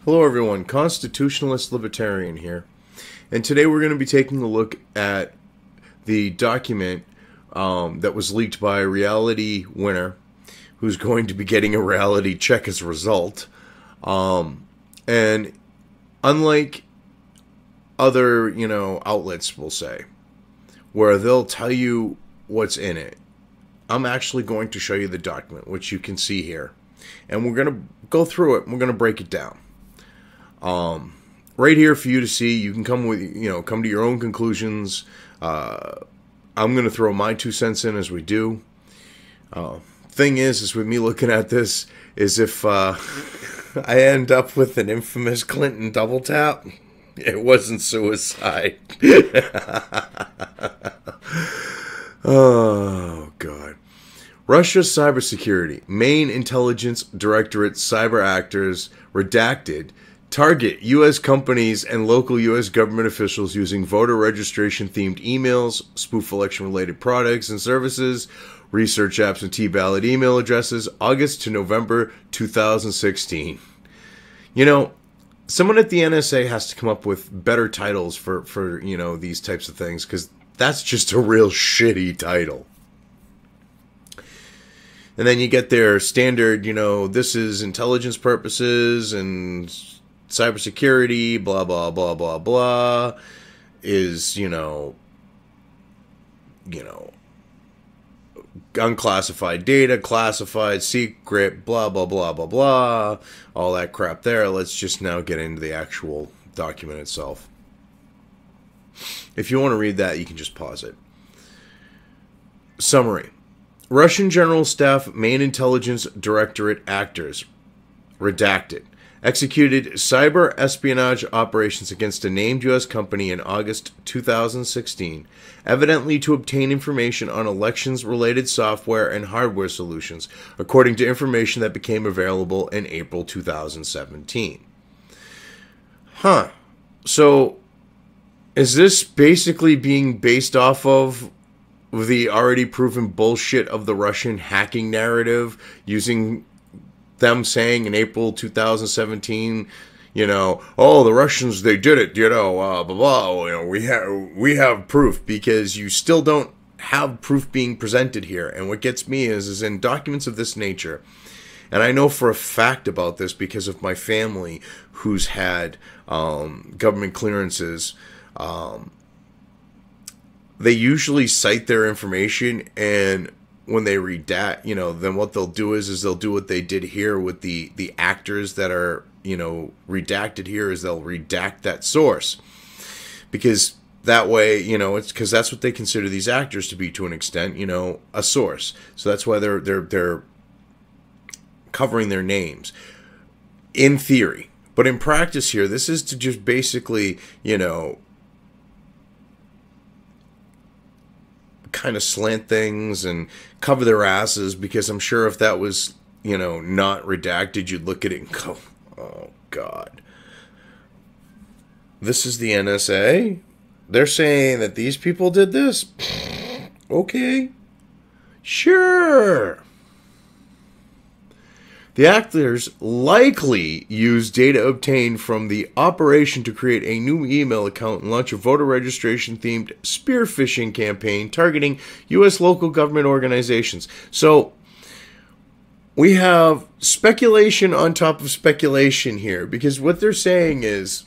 Hello everyone, Constitutionalist Libertarian here. And today we're going to be taking a look at the document that was leaked by a reality winner who's going to be getting a reality check as a result. And unlike other, outlets, we'll say, where they'll tell you what's in it, I'm actually going to show you the document, which you can see here. And we're going to go through it and we're going to break it down. Right here for you to see. You can come to your own conclusions. I'm going to throw my 2 cents in as we do. Thing is with me looking at this, is if I end up with an infamous Clinton double tap, it wasn't suicide. Oh, God. Russia's cybersecurity, main intelligence directorate cyber actors, redacted, target U.S. companies and local U.S. government officials using voter registration-themed emails, spoof election-related products and services, research apps and T-ballot email addresses, August to November 2016. Someone at the NSA has to come up with better titles for these types of things, because that's just a real shitty title. And then you get their standard, this is intelligence purposes and cybersecurity, blah, blah, blah, blah, blah, is, unclassified data, classified, secret, blah, blah, blah, blah, blah, all that crap there. Let's just now get into the actual document itself. If you want to read that, you can just pause it. Summary. Russian General Staff Main Intelligence Directorate actors, redacted, executed cyber espionage operations against a named U.S. company in August 2016, evidently to obtain information on elections-related software and hardware solutions, according to information that became available in April 2017. So, is this basically being based off of the already proven bullshit of the Russian hacking narrative, using them saying in April 2017, the Russians, they did it, blah, blah, we have proof, because you still don't have proof being presented here. And what gets me is in documents of this nature, and I know for a fact about this because of my family who's had government clearances, they usually cite their information, and when they redact, then what they'll do is they'll do what they did here with the actors that are, redacted here, is they'll redact that source. Because that way, it's because that's what they consider these actors to be, to an extent, a source. So that's why they're covering their names in theory. But in practice here, this is to just basically, kind of slant things and cover their asses, because I'm sure if that was, not redacted, you'd look at it and go, oh, God. This is the NSA? They're saying that these people did this? Okay. Sure. The actors likely used data obtained from the operation to create a new email account and launch a voter registration-themed spear phishing campaign targeting U.S. local government organizations. So, we have speculation on top of speculation here, because what they're saying is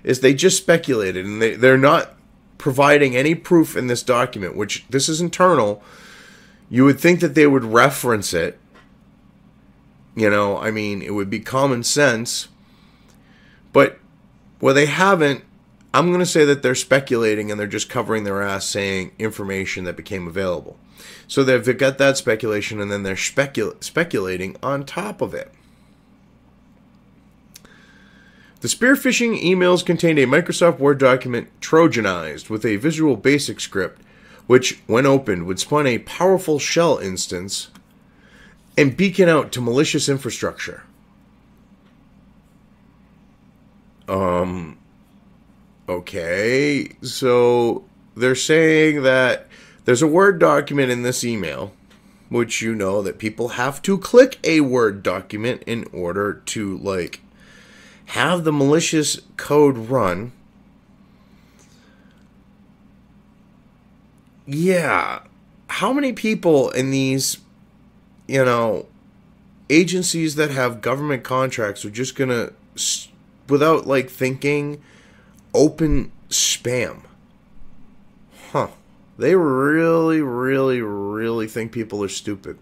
they just speculated, and they're not providing any proof in this document, which this is internal. You would think that they would reference it. It would be common sense. But where they haven't, I'm going to say that they're speculating, and they're just covering their ass saying information that became available. So they've got that speculation, and then they're speculating on top of it. The spear phishing emails contained a Microsoft Word document trojanized with a Visual Basic script, which, when opened, would spawn a powerful shell instance and beacon out to malicious infrastructure. Okay, so they're saying that there's a Word document in this email, which that people have to click a Word document in order to, have the malicious code run. Yeah, how many people in these, agencies that have government contracts are just gonna, without like thinking, open spam? Huh. They really, really, really think people are stupid.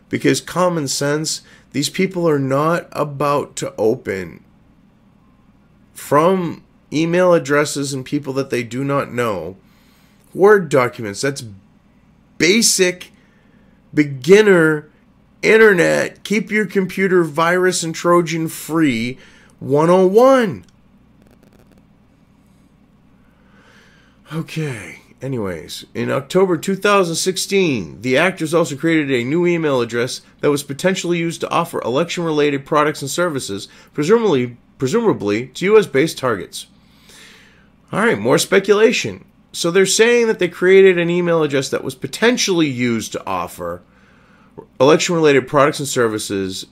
Because common sense, these people are not about to open from email addresses and people that they do not know Word documents. That's basic, beginner, internet, keep your computer virus and Trojan free 101. Okay. Anyways, in October 2016, the actors also created a new email address that was potentially used to offer election-related products and services, presumably to U.S.-based targets. All right, more speculation. So they're saying that they created an email address that was potentially used to offer election-related products and services,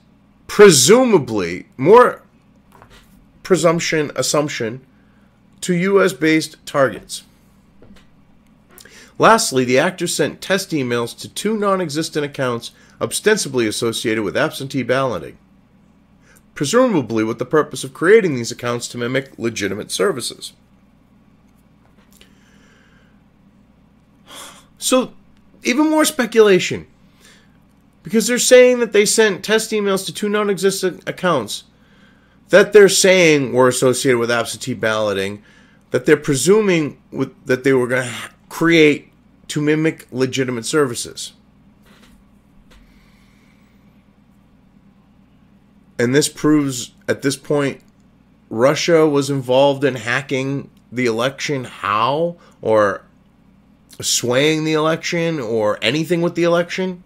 presumably, more assumption, to U.S.-based targets. Lastly, the actors sent test emails to 2 non-existent accounts ostensibly associated with absentee balloting, presumably with the purpose of creating these accounts to mimic legitimate services. So, even more speculation. Because they're saying that they sent test emails to 2 non-existent accounts that they're saying were associated with absentee balloting, that they're presuming that they were going to create to mimic legitimate services. And this proves, at this point, Russia was involved in hacking the election. How? Or swaying the election, or anything with the election?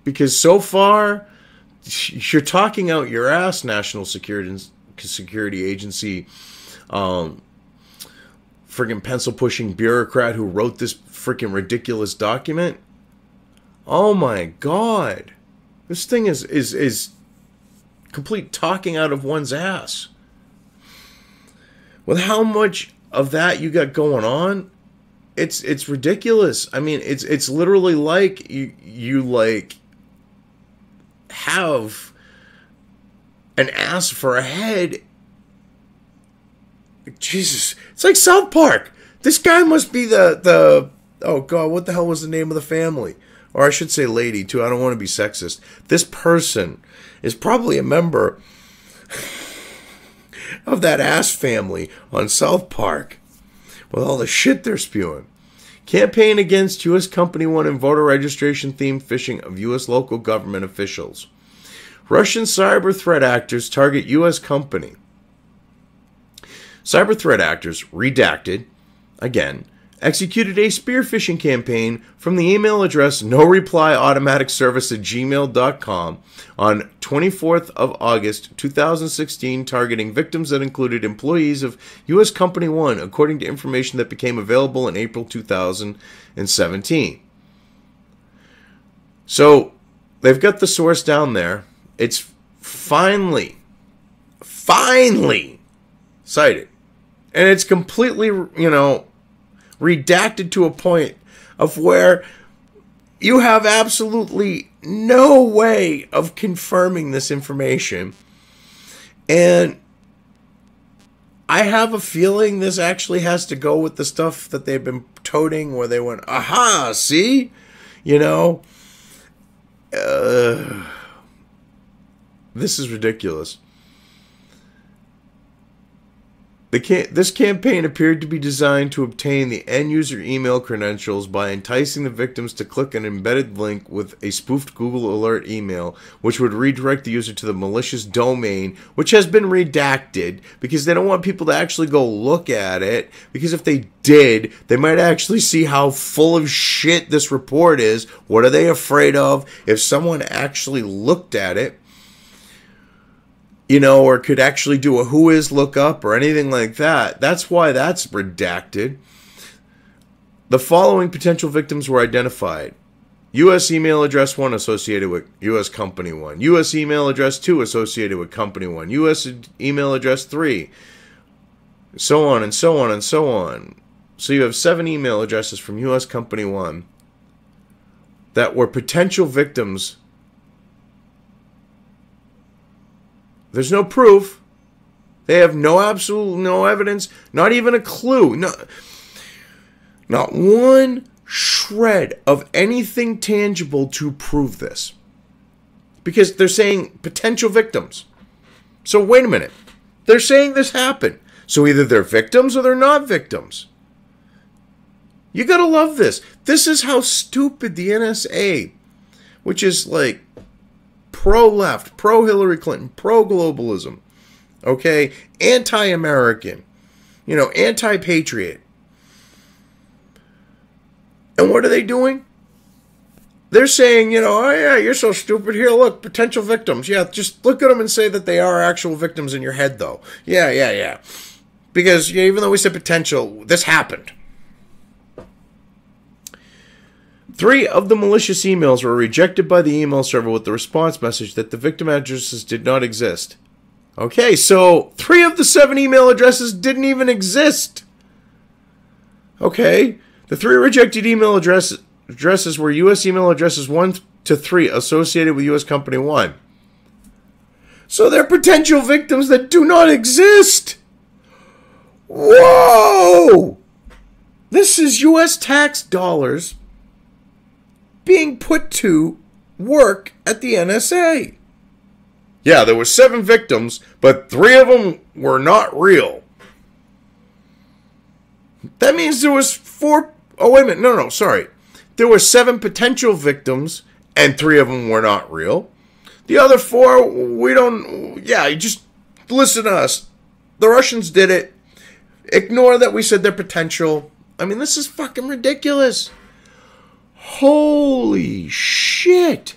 Because so far, you're talking out your ass, National Security Agency, friggin' pencil-pushing bureaucrat who wrote this freaking ridiculous document. Oh my God. This thing is complete talking out of one's ass. With how much of that you got going on, it's ridiculous. I mean, it's literally like you like have an ass for a head. Jesus, it's like South Park. This guy must be the oh God, what the hell was the name of the family? Or I should say lady too. I don't want to be sexist. This person is probably a member of that ass family on South Park with all the shit they're spewing. Campaign against U.S. Company 1 and voter registration themed phishing of U.S. local government officials. Russian cyber threat actors target U.S. company. Cyber threat actors, redacted, again, executed a spear phishing campaign from the email address noreplyautomaticservice@gmail.com on 24th of August 2016, targeting victims that included employees of U.S. Company 1, according to information that became available in April 2017. So, they've got the source down there. It's finally cited. And it's completely, redacted to a point of where you have absolutely no way of confirming this information. And I have a feeling this actually has to go with the stuff that they've been toting where they went, aha, see? This is ridiculous. This campaign appeared to be designed to obtain the end-user email credentials by enticing the victims to click an embedded link with a spoofed Google Alert email, which would redirect the user to the malicious domain, which has been redacted because they don't want people to actually go look at it, because if they did, they might actually see how full of shit this report is. What are they afraid of if someone actually looked at it? Or could actually do a whois lookup or anything like that. That's why that's redacted. The following potential victims were identified. U.S. email address 1 associated with U.S. company 1. U.S. email address 2 associated with company 1. U.S. email address 3. So on and so on and so on. So you have 7 email addresses from U.S. company 1 that were potential victims. There's no proof. They have no evidence, not even a clue. Not one shred of anything tangible to prove this. Because they're saying potential victims. So wait a minute. They're saying this happened. So either they're victims or they're not victims. You gotta love this. This is how stupid the NSA, which is like pro-left, pro-Hillary Clinton, pro-globalism, okay, anti-American, anti-patriot. And what are they doing? They're saying, oh yeah, you're so stupid. Here, look, potential victims. Yeah, just look at them and say that they are actual victims in your head, though. Yeah. Because even though we said potential, this happened. 3 of the malicious emails were rejected by the email server with the response message that the victim addresses did not exist. Okay, so 3 of the 7 email addresses didn't even exist. Okay, the 3 rejected email addresses were U.S. email addresses 1 to 3 associated with U.S. company 1. So they're potential victims that do not exist. Whoa! This is U.S. tax dollars being put to work at the NSA. Yeah, there were 7 victims, but 3 of them were not real. That means there was 4... Oh, wait a minute. No, sorry. There were 7 potential victims, and 3 of them were not real. The other 4, we don't... Yeah, you just listen to us. The Russians did it. Ignore that we said they're potential. I mean, this is fucking ridiculous. Holy shit.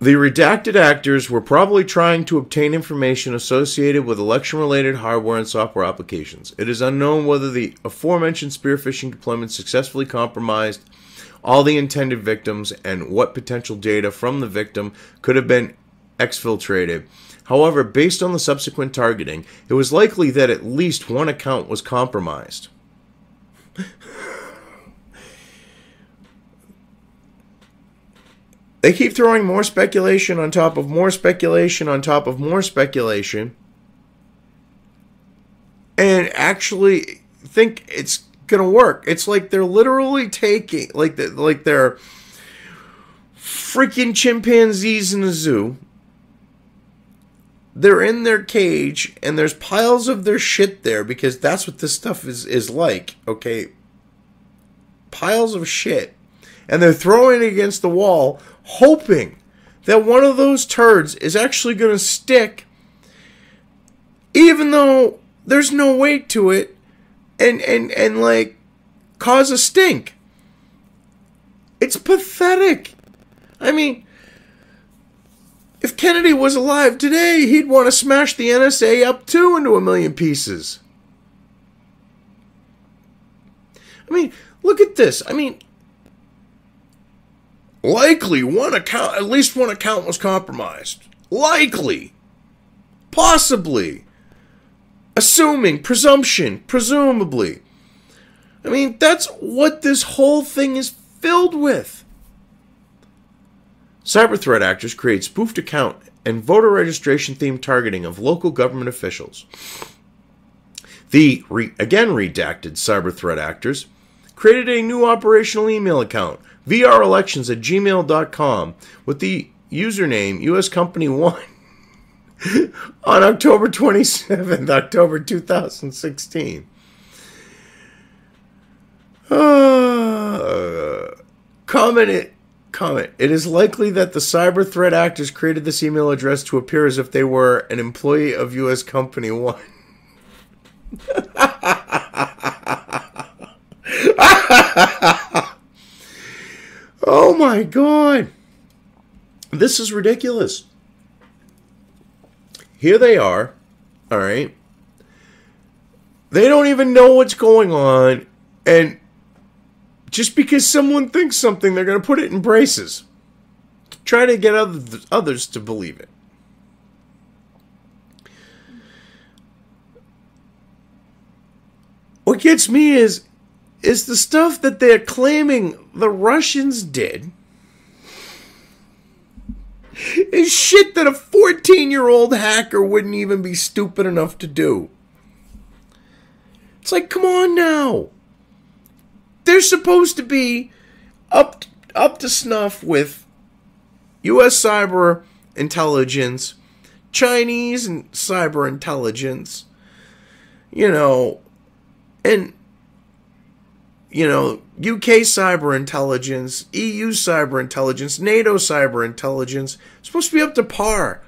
The redacted actors were probably trying to obtain information associated with election-related hardware and software applications. It is unknown whether the aforementioned spear phishing deployment successfully compromised all the intended victims and what potential data from the victim could have been exfiltrated. However, based on the subsequent targeting, it was likely that at least one account was compromised. They keep throwing more speculation on top of more speculation on top of more speculation, and actually think it's gonna work. It's like they're literally taking, like they're freaking chimpanzees in a zoo. They're in their cage, and there's piles of their shit there, because that's what this stuff is like, okay? Piles of shit. And they're throwing it against the wall, hoping that one of those turds is actually going to stick, even though there's no weight to it, and like, cause a stink. It's pathetic. I mean, if Kennedy was alive today, he'd want to smash the NSA up too into a million pieces. I mean, look at this. I mean, likely at least one account was compromised. Likely. Possibly. Assuming, presumption, presumably. I mean, that's what this whole thing is filled with. Cyber threat actors create spoofed account and voter registration themed targeting of local government officials. The again redacted cyber threat actors created a new operational email account, VRElections@gmail.com, with the username US Company 1 on October 27th, October 2016. Comment. It is likely that the cyber threat actors created this email address to appear as if they were an employee of US Company 1. Oh my God. This is ridiculous. Here they are, all right, They don't even know what's going on, and just because someone thinks something, they're going to put it in braces. Try to get others to believe it. What gets me is the stuff that they're claiming the Russians did is shit that a 14-year-old hacker wouldn't even be stupid enough to do. It's like, come on now. They're supposed to be up to snuff with U.S. cyber intelligence, Chinese and cyber intelligence, and, UK cyber intelligence, EU cyber intelligence, NATO cyber intelligence. Supposed to be up to par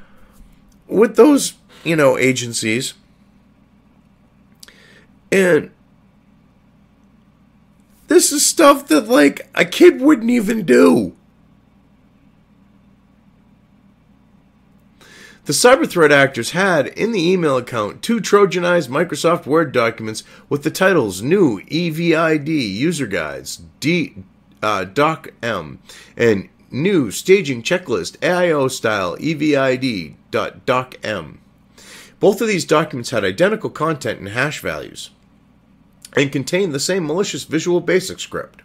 with those, agencies. And this is stuff that, like, a kid wouldn't even do. The cyber threat actors had, in the email account, 2 Trojanized Microsoft Word documents with the titles New EVID User Guides, Doc-M, and New Staging Checklist AIO Style EVID.Doc-M. Both of these documents had identical content and hash values, and contained the same malicious Visual Basic script.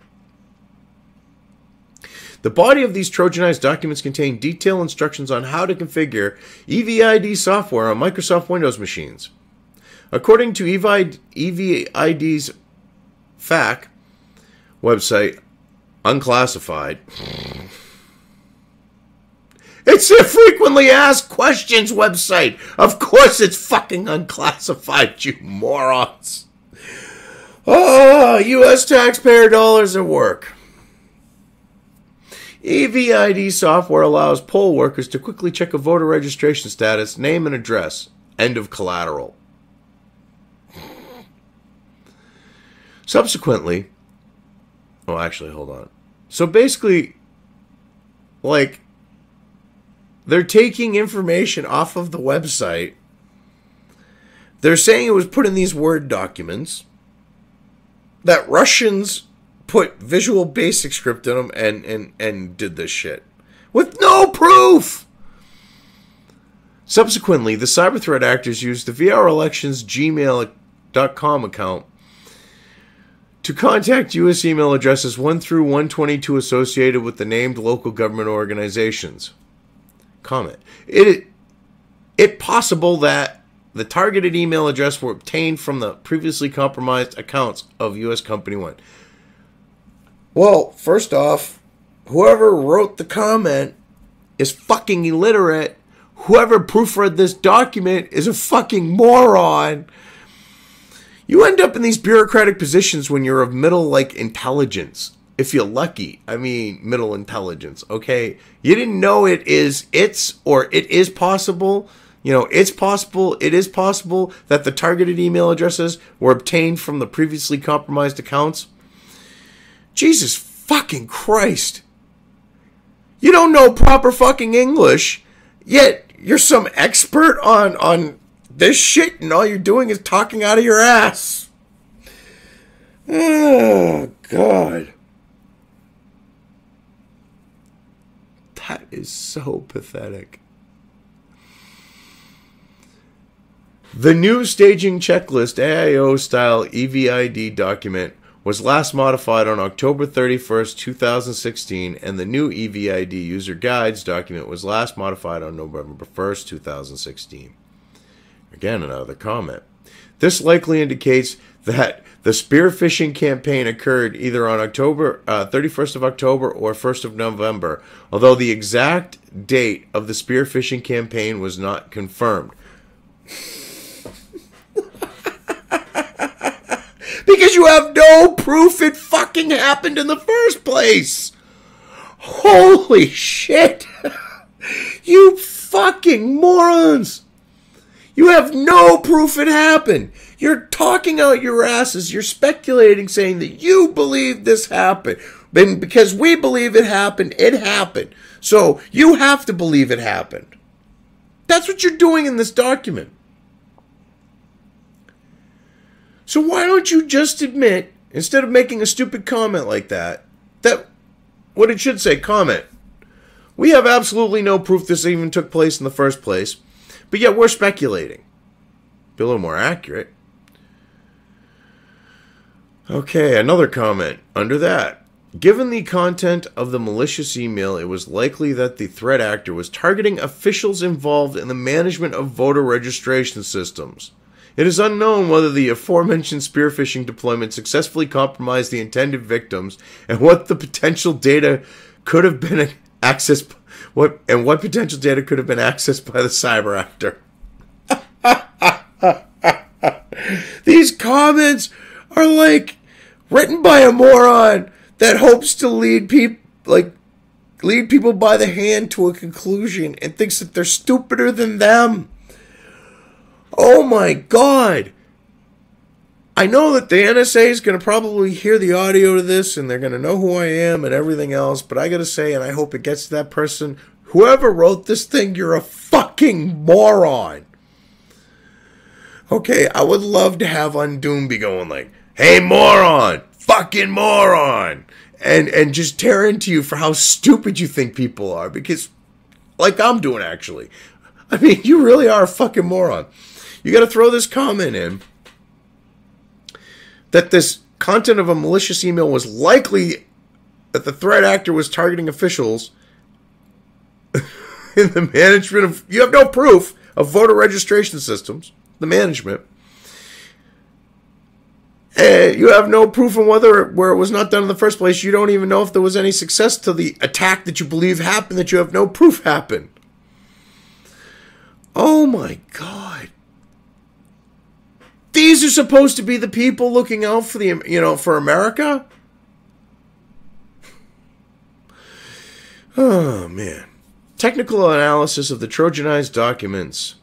The body of these Trojanized documents contain detailed instructions on how to configure EVID software on Microsoft Windows machines. According to EVID's FAQ website, unclassified, it's a frequently asked questions website. Of course it's fucking unclassified, you morons. Oh, U.S. taxpayer dollars at work. EVID software allows poll workers to quickly check a voter registration status, name and address. End of collateral. Subsequently, hold on. So basically, like, they're taking information off of the website. They're saying it was put in these Word documents. That Russians put Visual Basic script in them and did this shit. With no proof! Subsequently, the cyber threat actors used the VR Elections gmail.com account to contact U.S. email addresses 1 through 122 associated with the named local government organizations. Comment. It possible that the targeted email address were obtained from the previously compromised accounts of U.S. Company 1. Well, first off, whoever wrote the comment is fucking illiterate. Whoever proofread this document is a fucking moron. You end up in these bureaucratic positions when you're of middle, intelligence. If you're lucky. I mean, middle intelligence, okay? You didn't know it is possible. It is possible that the targeted email addresses were obtained from the previously compromised accounts. Jesus fucking Christ. You don't know proper fucking English, yet you're some expert on this shit, and all you're doing is talking out of your ass. Oh, God. That is so pathetic. The new staging checklist AIO style EVID document was last modified on October 31st, 2016, and the new EVID user guides document was last modified on November 1st, 2016. Again, another comment. This likely indicates that the spear phishing campaign occurred either on October 31st of October or 1st of November, although the exact date of the spear phishing campaign was not confirmed. Because you have no proof it fucking happened in the first place. Holy shit. You fucking morons. You have no proof it happened. You're talking out your asses. You're speculating, saying that you believe this happened. And because we believe it happened, it happened. So you have to believe it happened. That's what you're doing in this document. So why don't you just admit, instead of making a stupid comment like that, that what it should say, comment. We have absolutely no proof this even took place in the first place, but yet we're speculating. Be a little more accurate. Okay, another comment under that. Given the content of the malicious email, it was likely that the threat actor was targeting officials involved in the management of voter registration systems. It is unknown whether the aforementioned spear phishing deployment successfully compromised the intended victims and what potential data could have been accessed by the cyber actor. These comments are like written by a moron that hopes to lead people by the hand to a conclusion and thinks that they're stupider than them. Oh my God. I know that the NSA is going to probably hear the audio to this and they're going to know who I am and everything else, but I got to say, and I hope it gets to that person, whoever wrote this thing, you're a fucking moron. Okay, I would love to have Undoom be going like, hey moron, fucking moron, and just tear into you for how stupid you think people are, because, like I'm doing actually. I mean, you really are a fucking moron. You got to throw this comment in that this content of a malicious email was likely that the threat actor was targeting officials in the management of, you have no proof of voter registration systems, the management. And you have no proof on where it was not done in the first place. You don't even know if there was any success to the attack that you believe happened, that you have no proof happened. Oh my God. These are supposed to be the people looking out for for America? Oh man. Technical analysis of the Trojanized documents.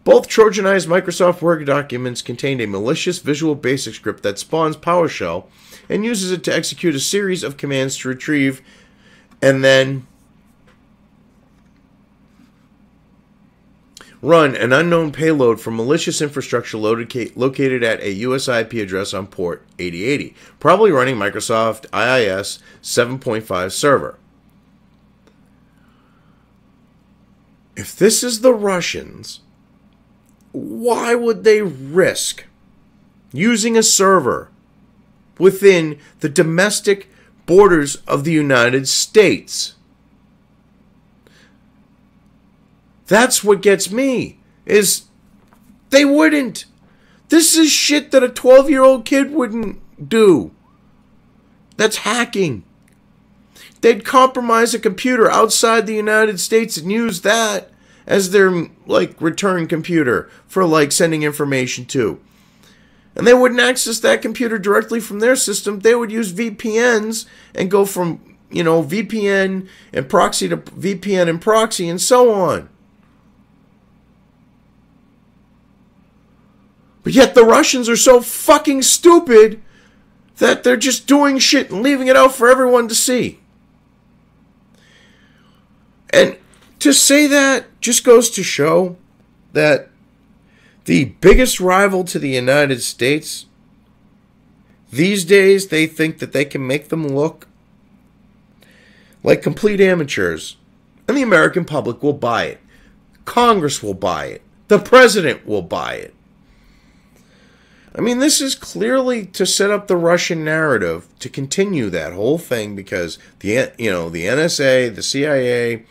Both Trojanized Microsoft Word documents contained a malicious Visual Basic script that spawns PowerShell and uses it to execute a series of commands to retrieve and then run an unknown payload from malicious infrastructure located at a US IP address on port 8080, probably running Microsoft IIS 7.5 server. If this is the Russians, why would they risk using a server within the domestic borders of the United States? That's what gets me, is they wouldn't. This is shit that a 12-year-old kid wouldn't do. That's hacking. They'd compromise a computer outside the United States and use that as their, return computer for, sending information to. And they wouldn't access that computer directly from their system. They would use VPNs and go from, VPN and proxy to VPN and proxy and so on. But yet the Russians are so fucking stupid that they're just doing shit and leaving it out for everyone to see. And to say that just goes to show that the biggest rival to the United States, these days they think that they can make them look like complete amateurs. And the American public will buy it. Congress will buy it. The president will buy it. I mean, this is clearly to set up the Russian narrative to continue that whole thing, because the NSA, the CIA,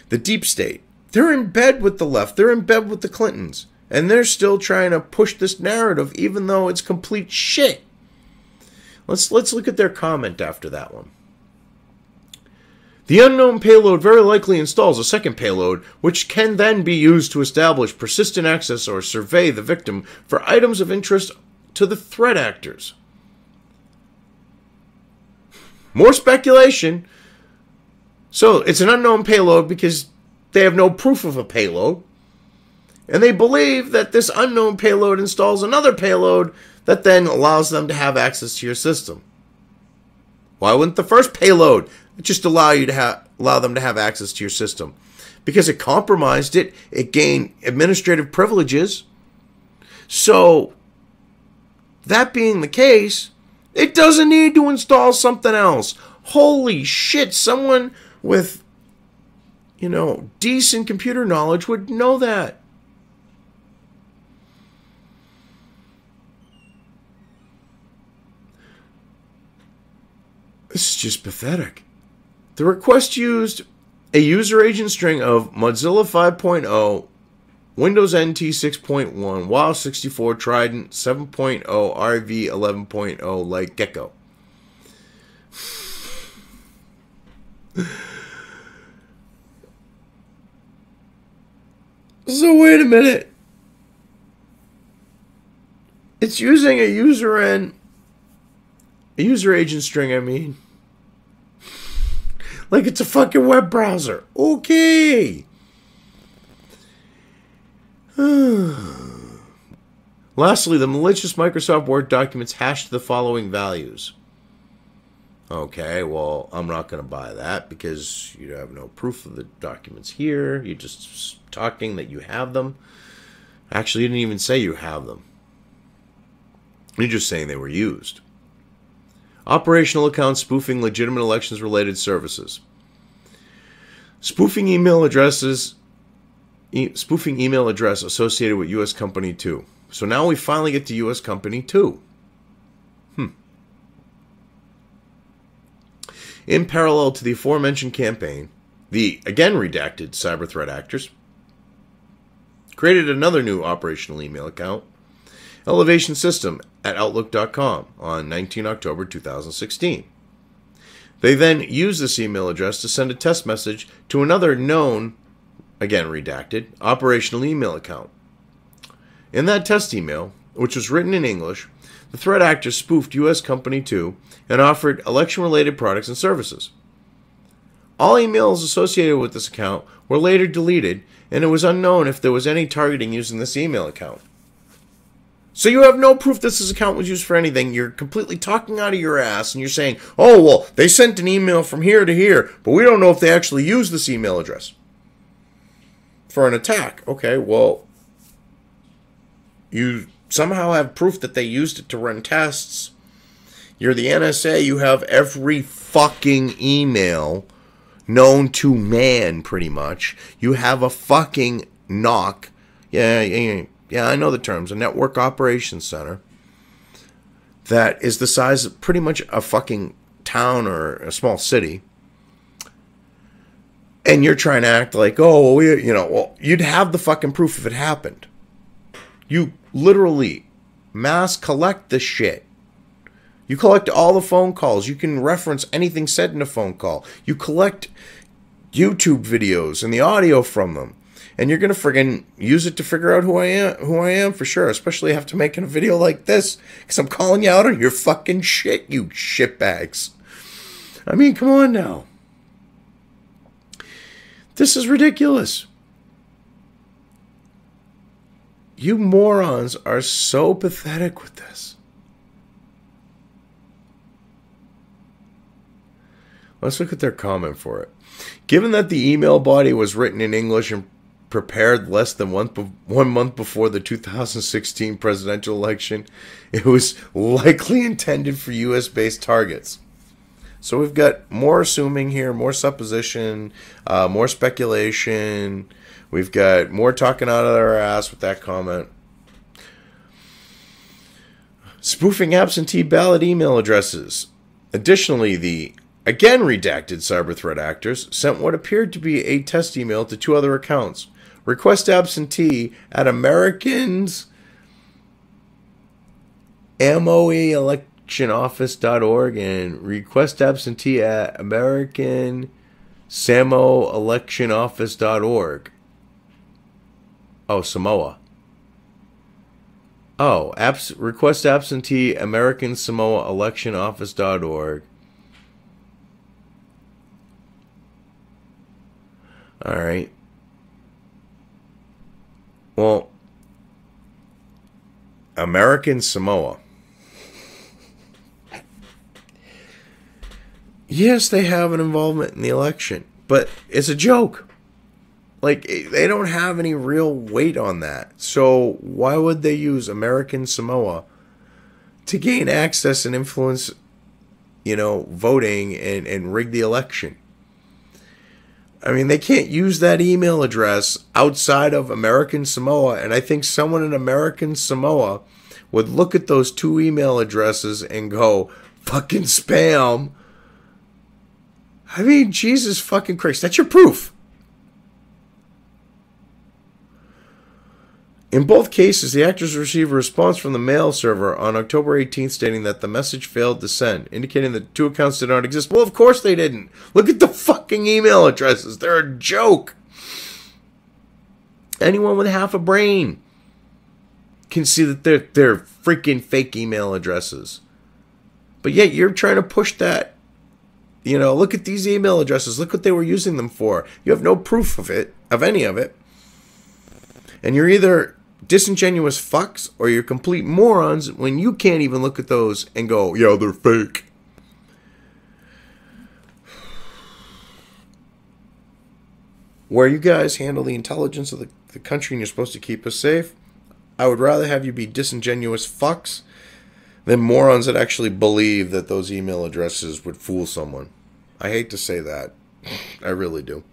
the deep state, they're in bed with the left. They're in bed with the Clintons. And they're still trying to push this narrative, even though it's complete shit. Let's look at their comment after that one. The unknown payload very likely installs a second payload, which can then be used to establish persistent access or survey the victim for items of interest to the threat actors. More speculation. So it's an unknown payload because they have no proof of a payload. And they believe that this unknown payload installs another payload that then allows them to have access to your system. Why wouldn't the first payload just allow them to have access to your system? Because it compromised it. It gained administrative privileges. So that being the case, it doesn't need to install something else. Holy shit, someone with, decent computer knowledge would know that. This is just pathetic. The request used a user agent string of Mozilla 5.0, Windows NT 6.1, WoW 64, Trident 7.0, RV 11.0, like Gecko. So wait a minute. It's using a user agent string, I mean. Like it's a fucking web browser. Okay. Lastly, the malicious Microsoft Word documents hashed the following values. Okay, well, I'm not going to buy that because you have no proof of the documents here. You're just talking that you have them. Actually, you didn't even say you have them. You're just saying they were used. Operational accounts spoofing legitimate elections-related services. Spoofing email address associated with U.S. Company 2. So now we finally get to U.S. Company 2. In parallel to the aforementioned campaign, the, again redacted, cyber threat actors created another new operational email account, Elevation System at Outlook.com, on 19 October 2016. They then used this email address to send a test message to another known, again redacted, operational email account. In that test email, which was written in English, the threat actors spoofed U.S. Company 2 and offered election-related products and services. All emails associated with this account were later deleted, and it was unknown if there was any targeting using this email account. So you have no proof this account was used for anything. You're completely talking out of your ass, and you're saying, oh, well, they sent an email from here to here, but we don't know if they actually used this email address for an attack. Okay, well, you somehow have proof that they used it to run tests. You're the NSA. You have every fucking email known to man, pretty much. You have a fucking NOC. Yeah, I know the terms. A Network Operations Center that is the size of pretty much a fucking town or a small city. And you're trying to act like, oh, well, you'd have the fucking proof if it happened. You literally mass collect the shit. You collect all the phone calls. You can reference anything said in a phone call. You collect YouTube videos and the audio from them. And you're going to friggin' use it to figure out who I am for sure. Especially after making a video like this. Because I'm calling you out on your fucking shit, you shitbags. I mean, come on now. This is ridiculous. You morons are so pathetic with this. Let's look at their comment for it. Given that the email body was written in English and prepared less than 1 month before the 2016 presidential election, it was likely intended for U.S.-based targets. So we've got more assuming here, more supposition, more speculation. We've got more talking out of their ass with that comment. Spoofing absentee ballot email addresses. Additionally, the again redacted cyber threat actors sent what appeared to be a test email to two other accounts. Request absentee at Americans MOEelectionoffice.org and request absentee at American SamoElectionOffice.org. Oh, Samoa. Oh, request absentee American SamoElectionOffice.org. All right. Well, American Samoa. Yes, they have an involvement in the election, but it's a joke. Like, they don't have any real weight on that. So why would they use American Samoa to gain access and influence, voting and rig the election. I mean, they can't use that email address outside of American Samoa, and I think someone in American Samoa would look at those two email addresses and go, fucking spam. I mean, Jesus fucking Christ, that's your proof. In both cases, the actors received a response from the mail server on October 18th stating that the message failed to send, indicating that two accounts did not exist. Well, of course they didn't. Look at the fucking email addresses. They're a joke. Anyone with half a brain can see that they're freaking fake email addresses. But yet you're trying to push that. Look at these email addresses. Look what they were using them for. You have no proof of any of it. And you're either disingenuous fucks or you're complete morons when you can't even look at those and go, yeah, they're fake. Where you guys handle the intelligence of the country and you're supposed to keep us safe, I would rather have you be disingenuous fucks than morons that actually believe that those email addresses would fool someone. I hate to say that. I really do.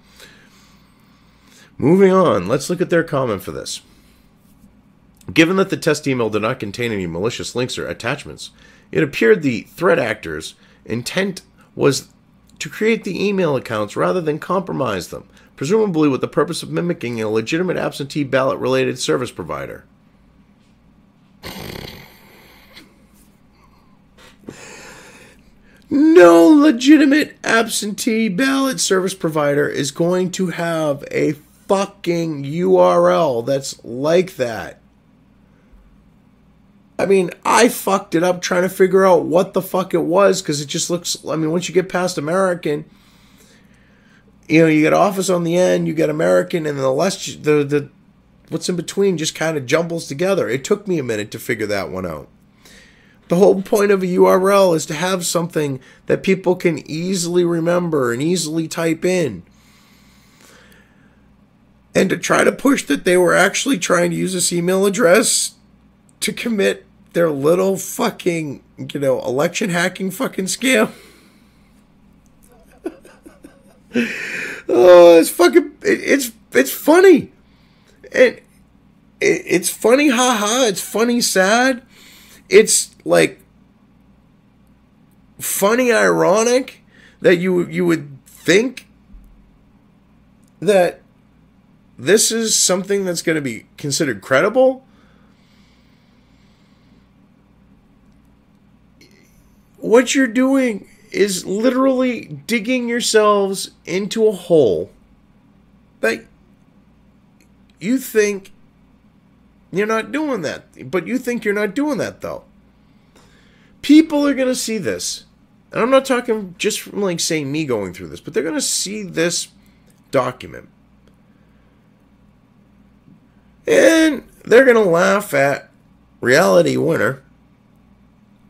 Moving on, let's look at their comment for this. Given that the test email did not contain any malicious links or attachments, it appeared the threat actors' intent was to create the email accounts rather than compromise them, presumably with the purpose of mimicking a legitimate absentee ballot-related service provider. No legitimate absentee ballot service provider is going to have a fucking URL that's like that. I mean, I fucked it up trying to figure out what the fuck it was because it just looks, I mean, once you get past American, you get office on the end, you get American, and the what's in between just kind of jumbles together. It took me a minute to figure that one out. The whole point of a URL is to have something that people can easily remember and easily type in. And to try to push that they were actually trying to use this email address to commit their little fucking, election hacking fucking scam. Oh, it's fucking, it's funny. It's funny, haha. It's funny, sad. It's like funny, ironic that you would think that this is something that's going to be considered credible. What you're doing is literally digging yourselves into a hole that you think you're not doing that. But you think you're not doing that, though. People are going to see this. And I'm not talking just from, say, me going through this. But they're going to see this document. And they're going to laugh at Reality Winner.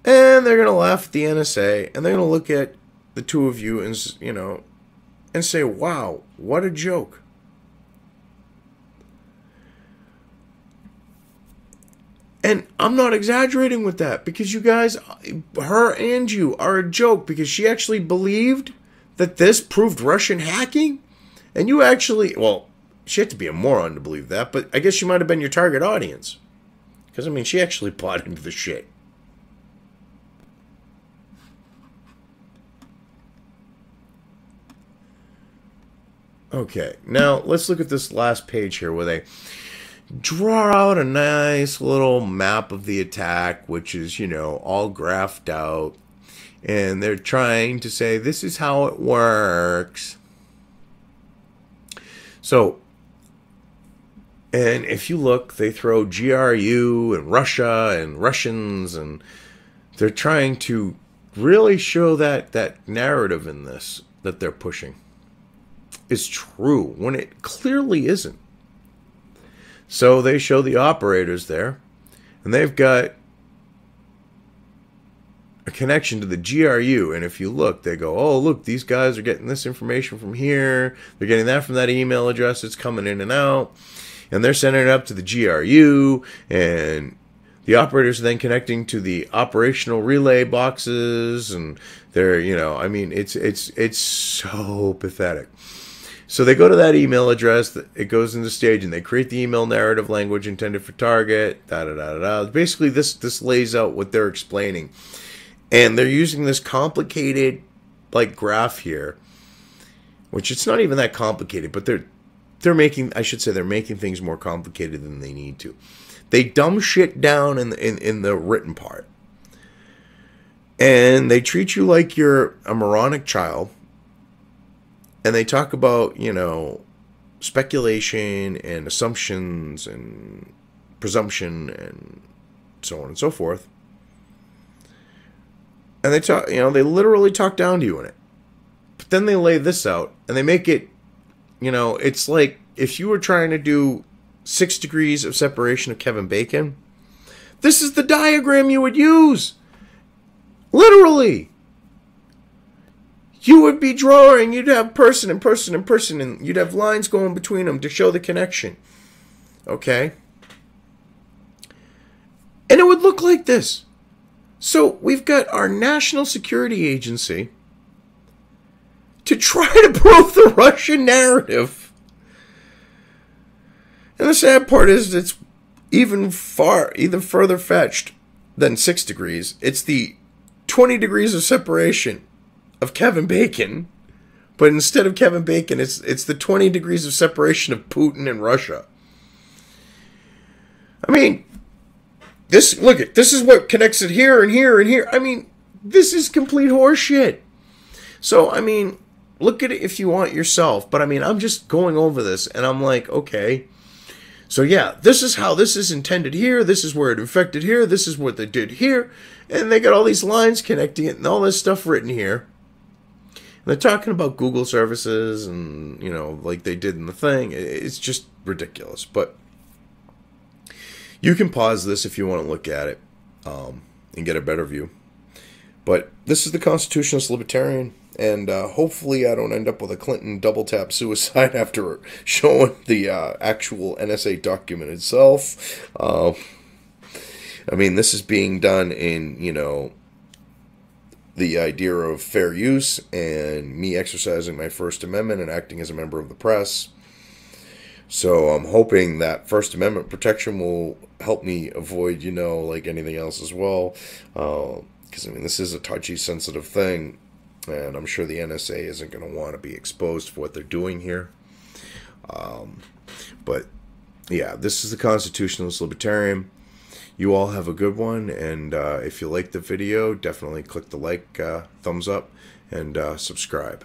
And they're going to laugh at the NSA. And they're going to look at the two of you and, and say, wow, what a joke. And I'm not exaggerating with that because you guys, her and you, are a joke because she actually believed that this proved Russian hacking. And you actually, well, she had to be a moron to believe that, but I guess she might have been your target audience. Because, she actually bought into the shit. Okay, now let's look at this last page here where they draw out a nice little map of the attack, which is, all graphed out. And they're trying to say, this is how it works. So, and if you look, they throw GRU and Russia and Russians, and they're trying to really show that narrative in this that they're pushing is true when it clearly isn't. So they show the operators there, and they've got a connection to the GRU. And if you look, they go, oh, look, these guys are getting this information from here. They're getting that from that email address. It's coming in and out. And they're sending it up to the GRU. And The operators are then connecting to the operational relay boxes, and they're, I mean, it's so pathetic. So they go to that email address, it goes into staging, they create the email narrative language intended for target, da da da da. Basically, this lays out what they're explaining. And they're using this complicated, like, graph here, which it's not even that complicated, but they're making, I should say, they're making things more complicated than they need to. They dumb shit down in the written part. And they treat you like you're a moronic child. And they talk about, speculation and assumptions and presumption and so on and so forth. And they talk, they literally talk down to you in it. But then they lay this out and they make it, it's like if you were trying to do 6 degrees of separation of Kevin Bacon, this is the diagram you would use. Literally. You would be drawing, you'd have person and person and person, and you'd have lines going between them to show the connection. Okay? And it would look like this. So we've got our National Security Agency to try to prove the Russian narrative. And the sad part is it's even further fetched than 6 degrees. It's the 20 degrees of separation of Kevin Bacon, but instead of Kevin Bacon, it's the 20 degrees of separation of Putin and Russia. I mean, this is what connects it here and here and here. I mean, this is complete horseshit. So, I mean, look at it if you want yourself, but I mean, I'm just going over this and I'm like, okay. So yeah, this is how this is intended here. This is where it infected here. This is what they did here. And they got all these lines connecting it and all this stuff written here. And they're talking about Google services and, like they did in the thing. It's just ridiculous. But you can pause this if you want to look at it and get a better view. But this is the Constitutionalist Libertarian. And hopefully I don't end up with a Clinton double-tap suicide after showing the actual NSA document itself. I mean, this is being done in, the idea of fair use and me exercising my First Amendment and acting as a member of the press. So I'm hoping that First Amendment protection will help me avoid, like anything else as well. Because, I mean, this is a touchy, sensitive thing. And I'm sure the NSA isn't going to want to be exposed for what they're doing here. But, yeah, this is the Constitutionalist Libertarian. You all have a good one. And if you like the video, definitely click the like, thumbs up, and subscribe.